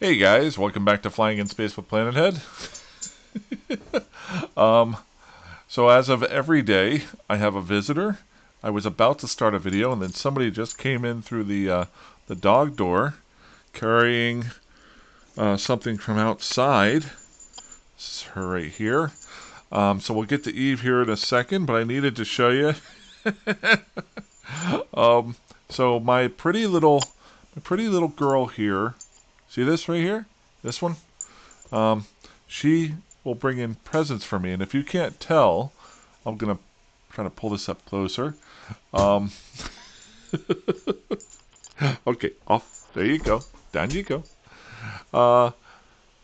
Hey guys, welcome back to Flying in Space with Planet Head. Um, so as of every day, I have a visitor. I was about to start a video, and then somebody just came in through the dog door, carrying something from outside. This is her right here. So we'll get to Eve here in a second, but I needed to show you. Um, so my pretty little girl here. See this right here? This one. Um, she will bring in presents for me, and if you can't tell, I'm gonna try to pull this up closer. Um, okay, off. There you go. Down you go. Uh,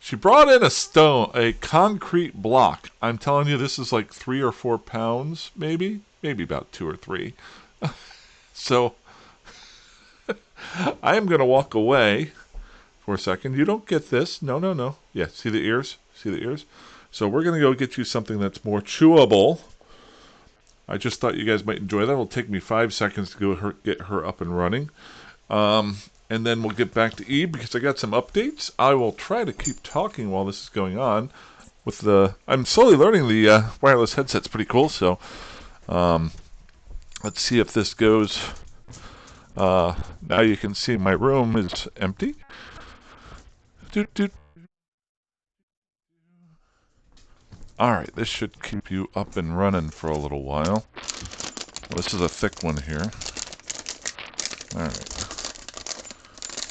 she brought in a stone, a concrete block. I'm telling you, this is like 3 or 4 pounds, maybe about 2 or 3. So I am gonna walk away for a second. You don't get this. No, no, no. Yeah, see the ears? See the ears? So we're gonna go get you something that's more chewable. I just thought you guys might enjoy that. It'll take me 5 seconds to get her up and running. And then we'll get back to Eve because I got some updates. I will try to keep talking while this is going on. I'm slowly learning the wireless headset's pretty cool. So um, let's see if this goes. Now you can see my room is empty. Doot, doot. All right, this should keep you up and running for a little while. Well, this is a thick one here. All right.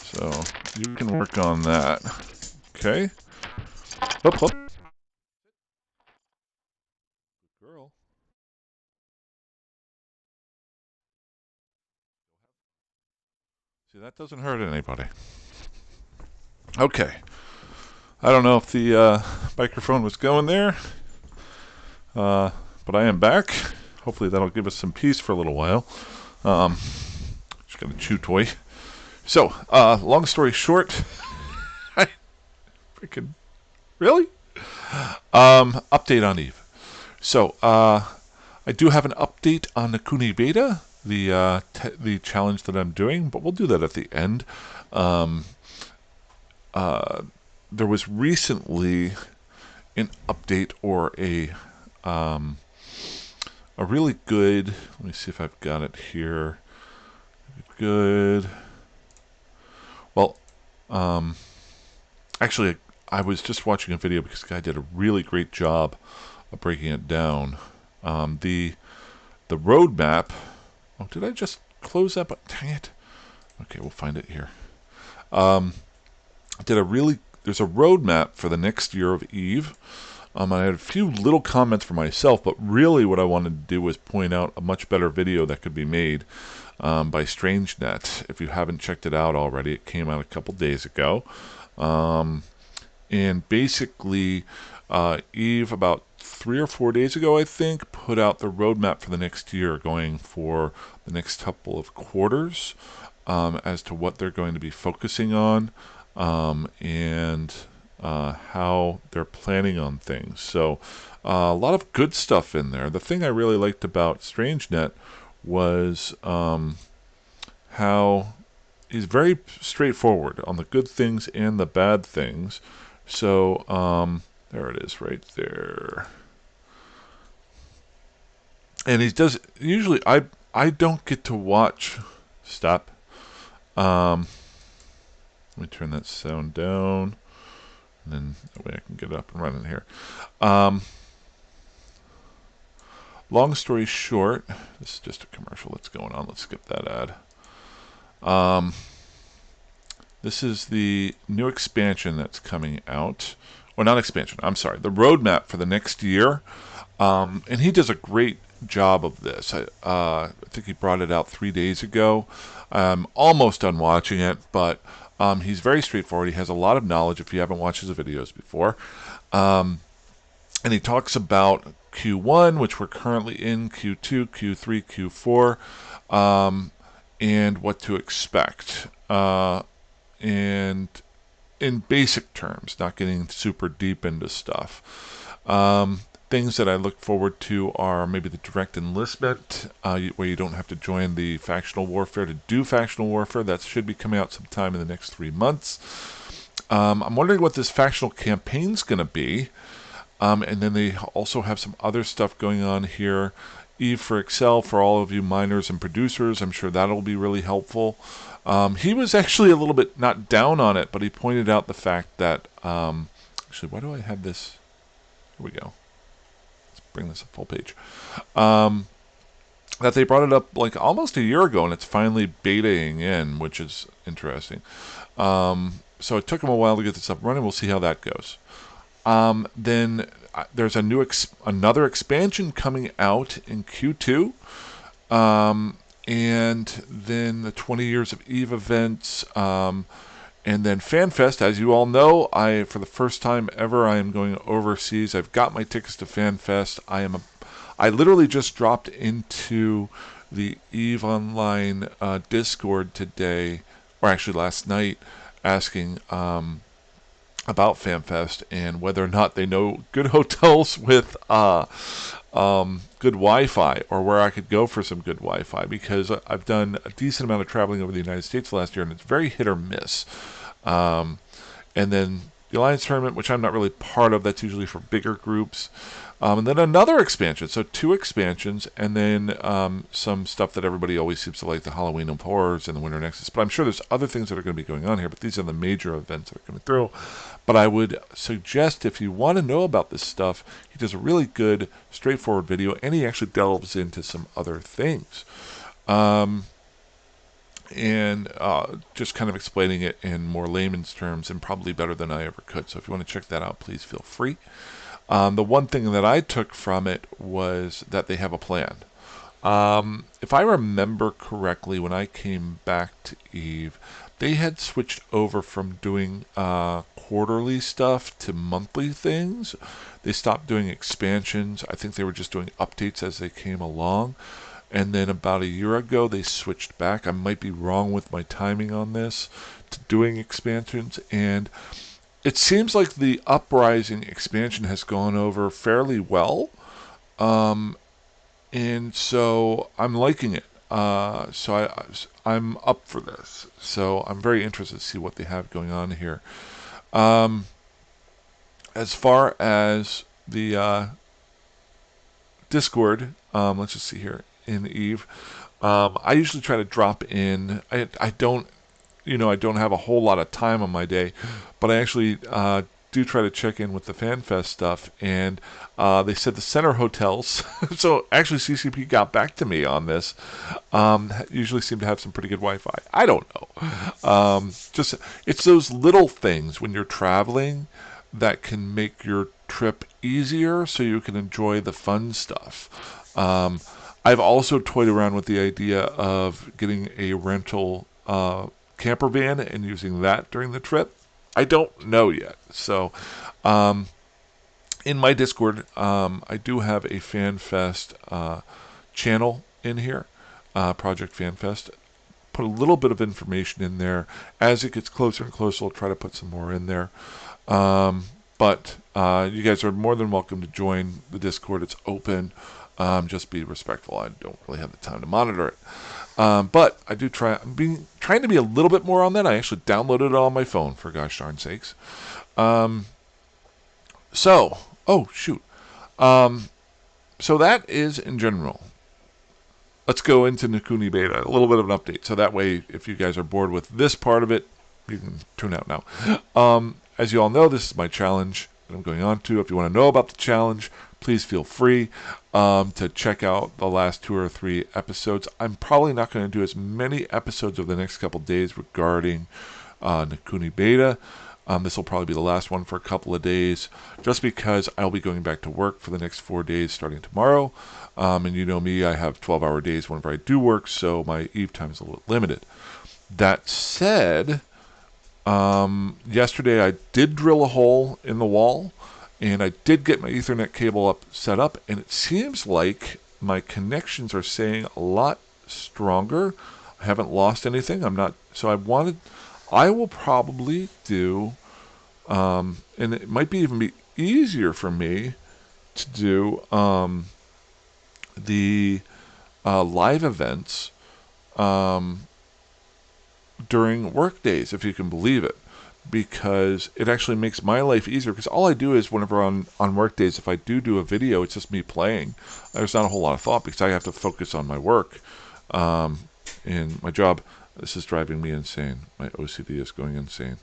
So you can work on that. Okay. Up, up. Girl. See, that doesn't hurt anybody. Okay. I don't know if the microphone was going there, but I am back. Hopefully that'll give us some peace for a little while. Um, just got a chew toy. So, long story short, I freaking really update on Eve. So, I do have an update on the Kuni Beta, the challenge that I'm doing, but we'll do that at the end. Um, uh, there was recently an update or a really good. Let me see if I've got it here. Good. Well, um, actually, I was just watching a video because the guy did a really great job of breaking it down. The roadmap. Oh, did I just close that? But dang it. Okay, we'll find it here. Um, did a really. There's a roadmap for the next year of Eve. I had a few little comments for myself, but really what I wanted to do was point out a much better video that could be made by StrangeNet. If you haven't checked it out already, it came out a couple days ago. And basically, Eve, about 3 or 4 days ago, I think, put out the roadmap for the next year, going for the next couple of quarters as to what they're going to be focusing on and how they're planning on things. So, a lot of good stuff in there. The thing I really liked about StrangeNet was how he's very straightforward on the good things and the bad things. So, there it is right there. And he does usually I don't get to watch stop. Let me turn that sound down. And then that way I can get up and running here. Um, long story short, this is just a commercial that's going on. Let's skip that ad. This is the new expansion that's coming out. Or not expansion, I'm sorry. The roadmap for the next year. And he does a great job of this. I think he brought it out 3 days ago. I'm almost done watching it, but he's very straightforward. He has a lot of knowledge if you haven't watched his videos before. And he talks about Q1, which we're currently in, Q2, Q3, Q4, and what to expect. And in basic terms, not getting super deep into stuff. Things that I look forward to are maybe the direct enlistment, where you don't have to join the factional warfare to do factional warfare. That should be coming out sometime in the next 3 months. I'm wondering what this factional campaign's going to be. And then they also have some other stuff going on here. Eve for Excel for all of you miners and producers. I'm sure that'll be really helpful. He was actually a little bit not down on it, but he pointed out the fact that actually, why do I have this? Here we go. Let's bring this up full page. That they brought it up like almost a year ago, and it's finally betaing in, which is interesting. So it took them a while to get this up running. We'll see how that goes. Then there's another expansion coming out in Q2. And then the 20 Years of Eve events. And then FanFest, as you all know, for the first time ever, I am going overseas. I've got my tickets to FanFest. I literally just dropped into the EVE Online Discord today, or actually last night, asking about FanFest and whether or not they know good hotels with good Wi-Fi, or where I could go for some good Wi-Fi, because I've done a decent amount of traveling over the United States last year, and it's very hit or miss. And then the Alliance Tournament, which I'm not really part of, that's usually for bigger groups. And then another expansion, so 2 expansions, and then some stuff that everybody always seems to like, the Halloween of Horrors and the Winter Nexus. But I'm sure there's other things that are going to be going on here, but these are the major events that are coming through. But I would suggest, if you want to know about this stuff, he does a really good, straightforward video, and he actually delves into some other things. And just kind of explaining it in more layman's terms, and probably better than I ever could. So if you want to check that out, please feel free. The one thing that I took from it was that they have a plan. If I remember correctly, when I came back to EVE, they had switched over from doing quarterly stuff to monthly things. They stopped doing expansions. I think they were just doing updates as they came along. And then about a year ago, they switched back. I might be wrong with my timing on this, to doing expansions. And it seems like the Uprising expansion has gone over fairly well. And so I'm liking it. I'm up for this. So I'm very interested to see what they have going on here. As far as the Discord, let's just see here in EVE. I usually try to drop in. I don't have a whole lot of time on my day, but I actually do try to check in with the FanFest stuff, and they said the center hotels, so actually CCP got back to me on this, usually seem to have some pretty good Wi-Fi. I don't know. It's those little things when you're traveling that can make your trip easier so you can enjoy the fun stuff. I've also toyed around with the idea of getting a rental camper van and using that during the trip. I don't know yet. So, in my Discord, I do have a FanFest channel in here, Project FanFest. Put a little bit of information in there. As it gets closer and closer, I'll try to put some more in there. But you guys are more than welcome to join the Discord. It's open. Just be respectful. I don't really have the time to monitor it. But I do I'm trying to be a little bit more on that. I actually downloaded it on my phone, for gosh darn sakes. Oh shoot. So that is in general. Let's go into Nikuni Beta, a little bit of an update. So that way, if you guys are bored with this part of it, you can tune out now. As you all know, this is my challenge that I'm going on to. If you want to know about the challenge, please feel free to check out the last 2 or 3 episodes. I'm probably not going to do as many episodes over the next couple days regarding Nikuni Beta. This will probably be the last one for a couple of days, just because I'll be going back to work for the next 4 days starting tomorrow. And you know me, I have 12-hour days whenever I do work, so my EVE time is a little limited. That said, yesterday I did drill a hole in the wall, and I did get my Ethernet cable set up, and it seems like my connections are staying a lot stronger. I haven't lost anything. I will probably do, and it might even be easier for me to do the live events during work days, if you can believe it. because it actually makes my life easier. Because all I do is whenever on work days, if I do a video, it's just me playing. There's not a whole lot of thought because I have to focus on my work and my job. This is driving me insane. My OCD is going insane.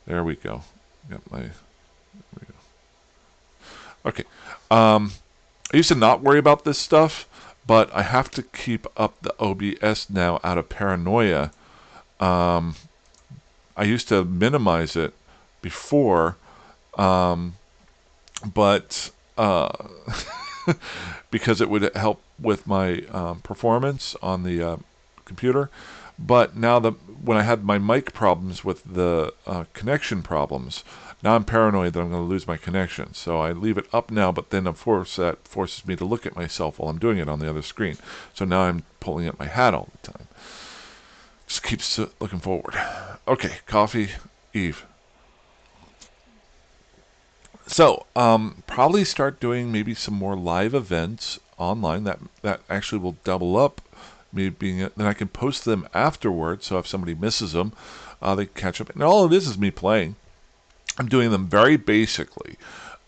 There we go. Got my. There we go. Okay. I used to not worry about this stuff, but I have to keep up the OBS now out of paranoia. I used to minimize it before, but because it would help with my performance on the computer. But now when I had my mic problems with the connection problems, now I'm paranoid that I'm going to lose my connection. So I leave it up now, but then of course that forces me to look at myself while I'm doing it on the other screen. So now I'm pulling at my hat all the time. Just keeps looking forward. Okay, coffee, Eve. So, probably start doing maybe some more live events online. That actually will double up me being. Then I can post them afterwards. So if somebody misses them, they can catch up. And all it is me playing. I'm doing them very basically.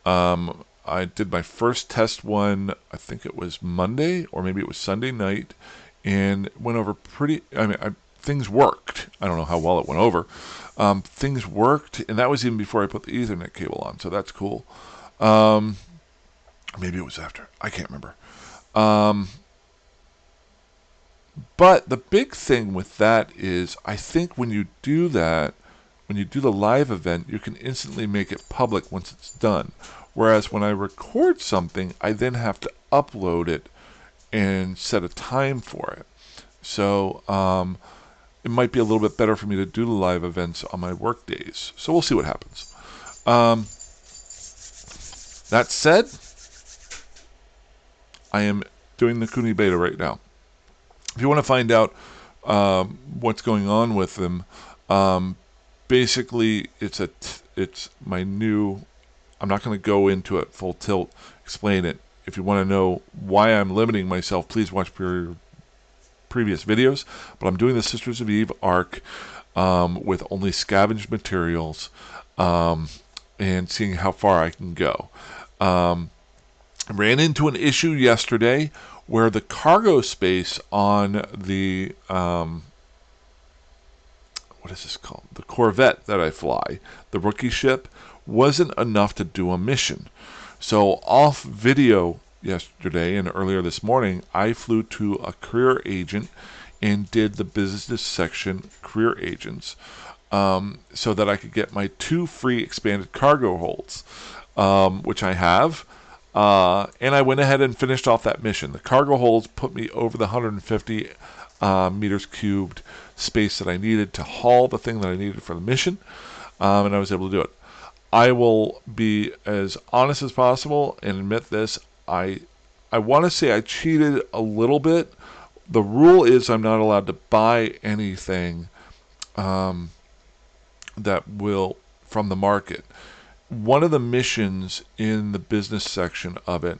I did my first test one. I think it was Monday or maybe it was Sunday night, and went over pretty. I mean, things worked. I don't know how well it went over. Things worked, and that was even before I put the Ethernet cable on, so that's cool. Maybe it was after. I can't remember. But the big thing with that is, I think when you do that, when you do the live event, you can instantly make it public once it's done. Whereas when I record something, I then have to upload it and set a time for it. So, it might be a little bit better for me to do the live events on my work days. So we'll see what happens. That said, I am doing the Kuni beta right now. If you want to find out what's going on with them, basically it's my new. I'm not going to go into it full tilt, explain it. If you want to know why I'm limiting myself, please watch previous videos, but I'm doing the Sisters of Eve arc with only scavenged materials and seeing how far I can go. I ran into an issue yesterday where the cargo space on the what is this called? The Corvette that I fly, the rookie ship, wasn't enough to do a mission. So off video yesterday and earlier this morning, I flew to a career agent and did the business section career agents so that I could get my 2 free expanded cargo holds, which I have. And I went ahead and finished off that mission. The cargo holds put me over the 150 meters cubed space that I needed to haul the thing that I needed for the mission, and I was able to do it. I will be as honest as possible and admit this. I want to say I cheated a little bit. The rule is I'm not allowed to buy anything that will from the market. One of the missions in the business section of it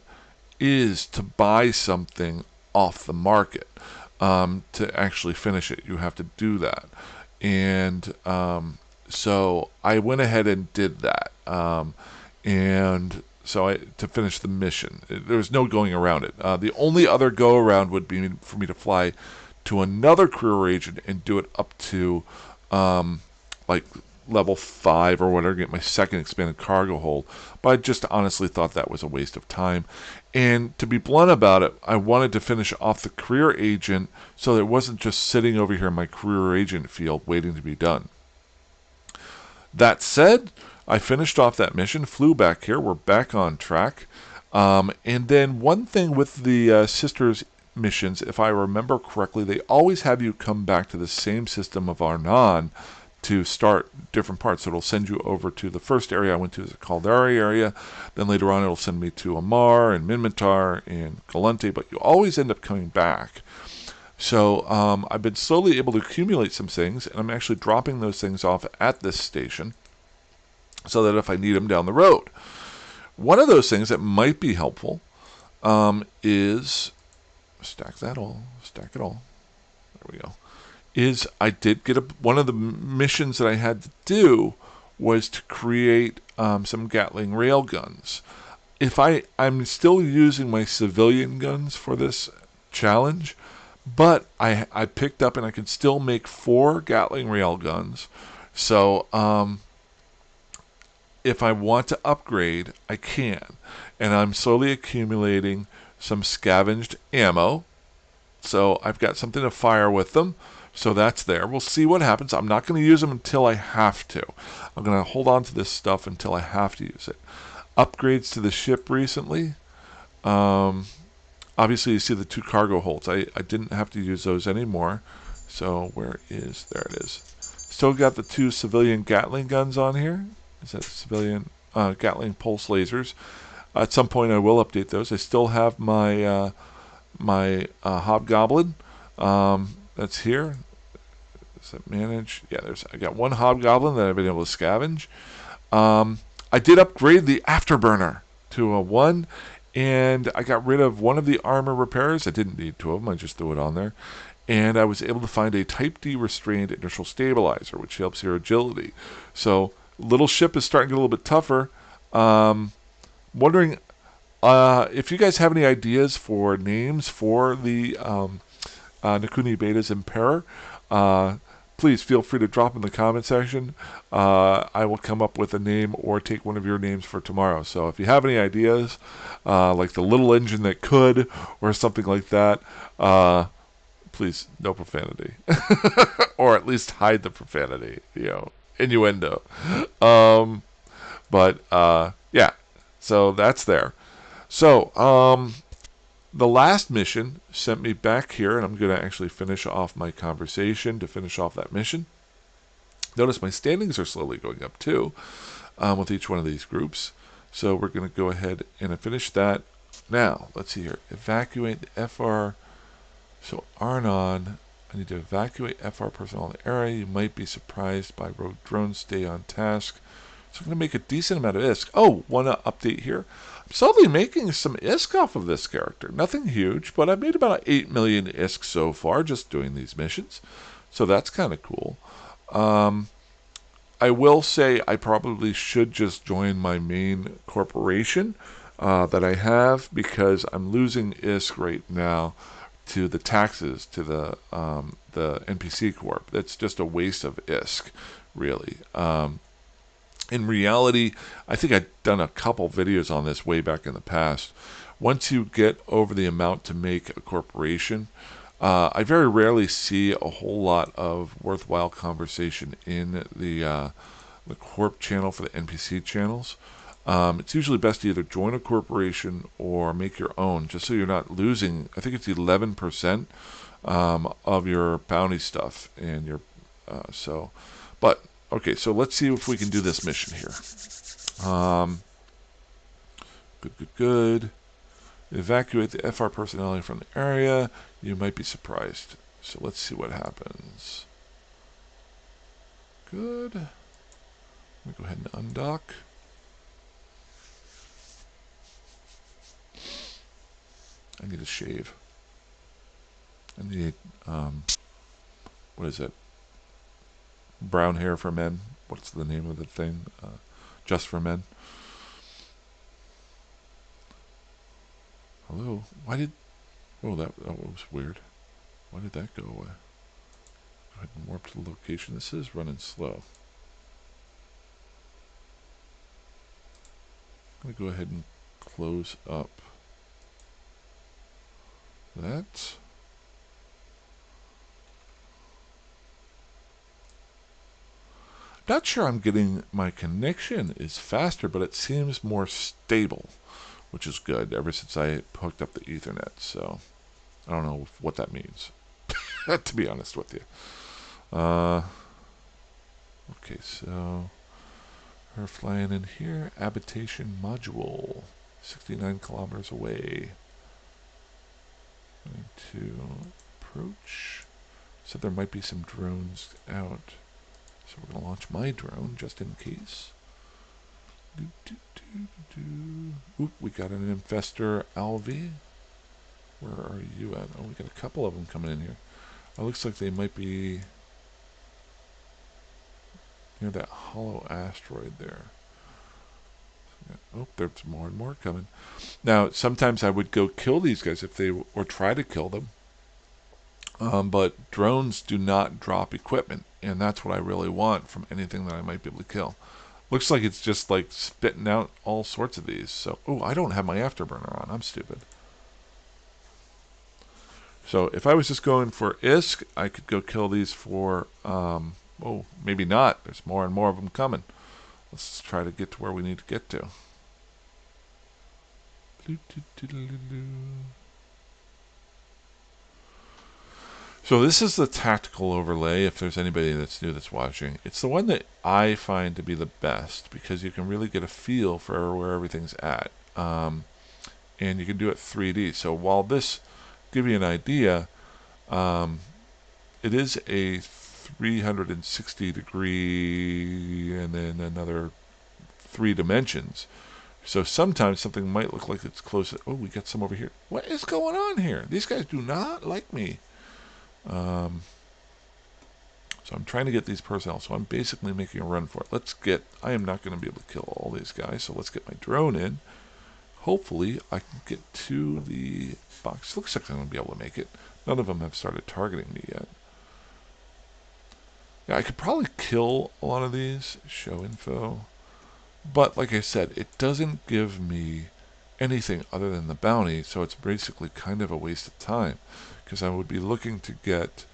is to buy something off the market. To actually finish it, you have to do that. And so I went ahead and did that. And so to finish the mission, there was no going around it. The only other go around would be for me to fly to another career agent and do it up to like level 5 or whatever, get my second expanded cargo hold. But I just honestly thought that was a waste of time. And to be blunt about it, I wanted to finish off the career agent so that it wasn't just sitting over here in my career agent field waiting to be done. That said, I finished off that mission, flew back here, we're back on track. And then one thing with the Sisters missions, if I remember correctly, they always have you come back to the same system of Arnon to start different parts. So it'll send you over to the first area I went to is the Caldari area. Then later on it'll send me to Amar and Minmatar and Galante, but you always end up coming back. So I've been slowly able to accumulate some things, and I'm actually dropping those things off at this station so that if I need them down the road. One of those things that might be helpful is, stack it all. There we go. Is I did get one of the missions that I had to do was to create some Gatling railguns. I'm still using my civilian guns for this challenge, but I picked up and I can still make 4 Gatling railguns. So if I want to upgrade, I can. And I'm slowly accumulating some scavenged ammo. So I've got something to fire with them. So that's there. We'll see what happens. I'm not going to use them until I have to. I'm going to hold on to this stuff until I have to use it. Upgrades to the ship recently. Obviously, you see the 2 cargo holds. I didn't have to use those anymore. So there it is. Still got the 2 civilian Gatling guns on here. Is that civilian Gatling pulse lasers? At some point, I will update those. I still have my Hobgoblin. That's here. Is that manage? Yeah, I got 1 Hobgoblin that I've been able to scavenge. I did upgrade the Afterburner to a 1, and I got rid of one of the armor repairs. I didn't need 2 of them. I just threw it on there. And I was able to find a Type D restrained inertial stabilizer, which helps your agility. So little ship is starting to get a little bit tougher. Wondering if you guys have any ideas for names for the Nikuni Beta's Emperor. Please feel free to drop in the comment section. I will come up with a name or take one of your names for tomorrow. So if you have any ideas, like the little engine that could, or something like that, please, no profanity. Or at least hide the profanity, innuendo. Yeah, so that's there. So, the last mission sent me back here, and I'm going to actually finish off my conversation to finish off that mission. Notice my standings are slowly going up too, with each one of these groups. So we're going to go ahead and finish that. Now, let's see here. Evacuate the FR. So Arnon, I need to evacuate FR personnel in the area. You might be surprised by rogue drones. Stay on task. So I'm going to make a decent amount of ISK. Oh, one update here. I'm slowly making some ISK off of this character. Nothing huge, but I've made about 8 million ISK so far just doing these missions. So that's kind of cool. I will say I probably should just join my main corporation that I have, because I'm losing ISK right now to the taxes to the NPC Corp. That's just a waste of ISK, really. In reality, I think I've done a couple videos on this way back in the past. Once you get over the amount to make a corporation, I very rarely see a whole lot of worthwhile conversation in the Corp channel for the NPC channels. It's usually best to either join a corporation or make your own, just so you're not losing. I think it's 11% of your bounty stuff and your But okay, so let's see if we can do this mission here. Good. Evacuate the FR personnel from the area. You might be surprised. So let's see what happens. Good. Let me go ahead and undock. I need a shave. I need, what is it? Brown hair for men. What's the name of the thing? Just for men. Hello? Why did... Oh, that was weird. Why did that go away? Go ahead and warp to the location. This is running slow. I'm going to go ahead and close up that. Not sure I'm getting my connection is faster, but it seems more stable, which is good ever since I hooked up the Ethernet. So I don't know what that means, to be honest with you. Okay, so we're flying in here. Habitation module, 69 kilometers away. Going to approach. So there might be some drones out. So we're going to launch my drone just in case. Oop, we got an infestor Alvi. Where are you at? Oh, we got a couple of them coming in here. It looks like they might be... near that hollow asteroid there. Oh, there's more and more coming. Now, sometimes I would go kill these guys if they or try to kill them. But drones do not drop equipment, and that's what I really want from anything that I might be able to kill. Looks like it's just like spitting out all sorts of these. So, oh, I don't have my afterburner on. I'm stupid. So if I was just going for ISK, I could go kill these for, oh, maybe not. There's more and more of them coming. Let's try to get to where we need to get to. So this is the tactical overlay, if there's anybody that's new that's watching. It's the one that I find to be the best because you can really get a feel for where everything's at. And you can do it 3D. So while this give you an idea, it is a 360 degree and then another 3 dimensions. So sometimes something might look like it's close. Oh, we got some over here. What is going on here? These guys do not like me. So I'm trying to get these personnel. So I'm basically making a run for it. I am not going to be able to kill all these guys. So let's get my drone in. Hopefully I can get to the box. Looks like I'm going to be able to make it. None of them have started targeting me yet. Yeah, I could probably kill a lot of these. Show info. But like I said, it doesn't give me anything other than the bounty, so it's basically kind of a waste of time because I would be looking to get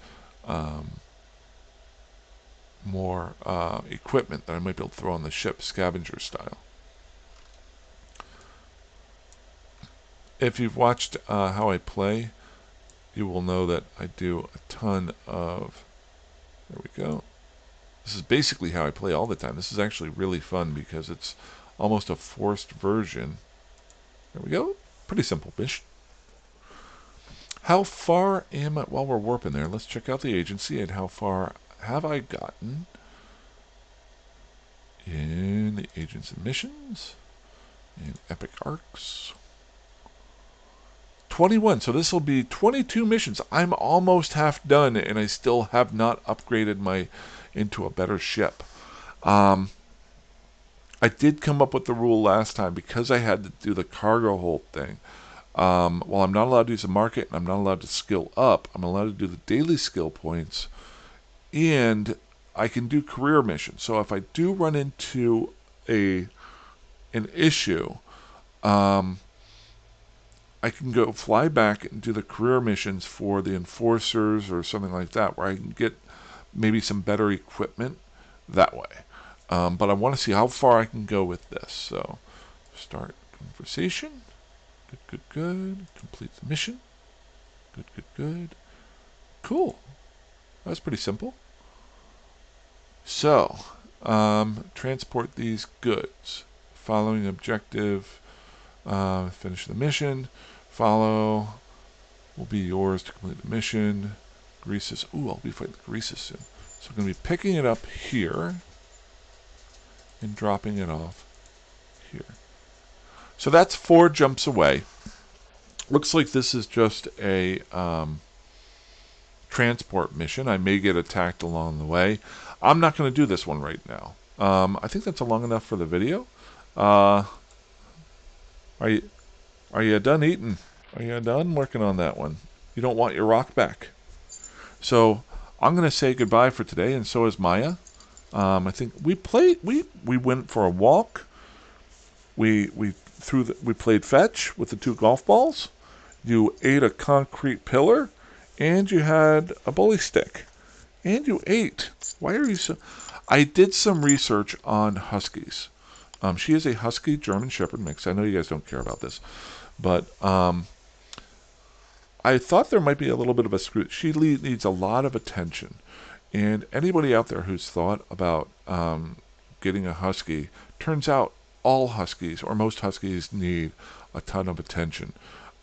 more equipment that I might be able to throw on the ship, scavenger style. If you've watched how I play, you will know that I do a ton of... There we go. This is basically how I play all the time. This is actually really fun because it's almost a forced version. There we go. Pretty simple mission. How far am I? While we're warping there, let's check out the agency and how far have I gotten in the agents and missions and epic arcs. 21. So this will be 22 missions. I'm almost half done and I still have not upgraded my into a better ship. I did come up with the rule last time because I had to do the cargo hold thing. While I'm not allowed to use the market and I'm not allowed to skill up, I'm allowed to do the daily skill points and I can do career missions. So if I do run into an issue, I can go fly back and do the career missions for the enforcers or something like that where I can get maybe some better equipment that way. But I want to see how far I can go with this. So start conversation. Good, good, good. Complete the mission. Good, good, good. Cool. That's pretty simple. So, transport these goods. Following objective. Finish the mission. Follow will be yours to complete the mission. Greases. Ooh, I'll be fighting the Greases soon. So I'm going to be picking it up here and dropping it off here. So that's 4 jumps away. Looks like this is just a transport mission. I may get attacked along the way. I'm not going to do this one right now. I think that's long enough for the video. Are you done eating? Are you done working on that one? You don't want your rock back. So I'm going to say goodbye for today, and so is Maya. I think we went for a walk. We played fetch with the 2 golf balls. You ate a concrete pillar, and you had a bully stick, and you ate. Why are you so? I did some research on huskies. She is a husky German Shepherd mix. I know you guys don't care about this, but I thought there might be a little bit of a screw. She needs a lot of attention. And anybody out there who's thought about getting a husky, turns out all huskies, or most huskies, need a ton of attention.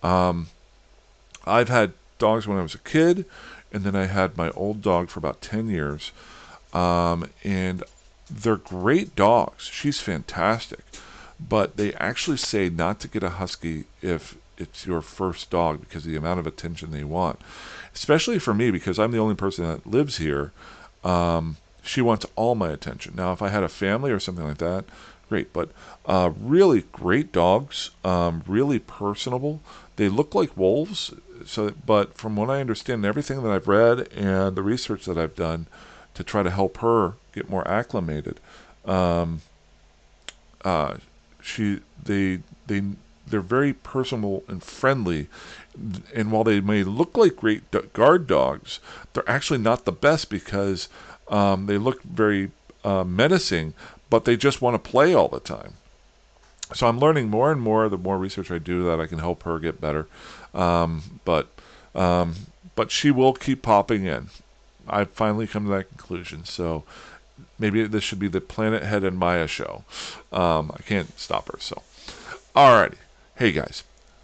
I've had dogs when I was a kid, and then I had my old dog for about 10 years. And they're great dogs. She's fantastic. But they actually say not to get a husky if it's your first dog because of the amount of attention they want. Especially for me, because I'm the only person that lives here. she wants all my attention. Now, if I had a family or something like that, great. But really great dogs, really personable. They look like wolves. So, but from what I understand, everything that I've read and the research that I've done to try to help her get more acclimated, um, uh, she they they're very personal and friendly, and while they may look like great guard dogs, they're actually not the best because they look very menacing, but they just want to play all the time. So I'm learning more and more the more research I do that I can help her get better. Um, but um, but she will keep popping in. I've finally come to that conclusion. So maybe this should be the Planet Head and Maya show. I can't stop her. So alrighty, hey guys,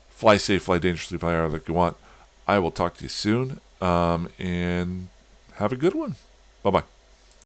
fly safe, fly dangerously, fly hard like you want. I will talk to you soon, and have a good one. Bye bye.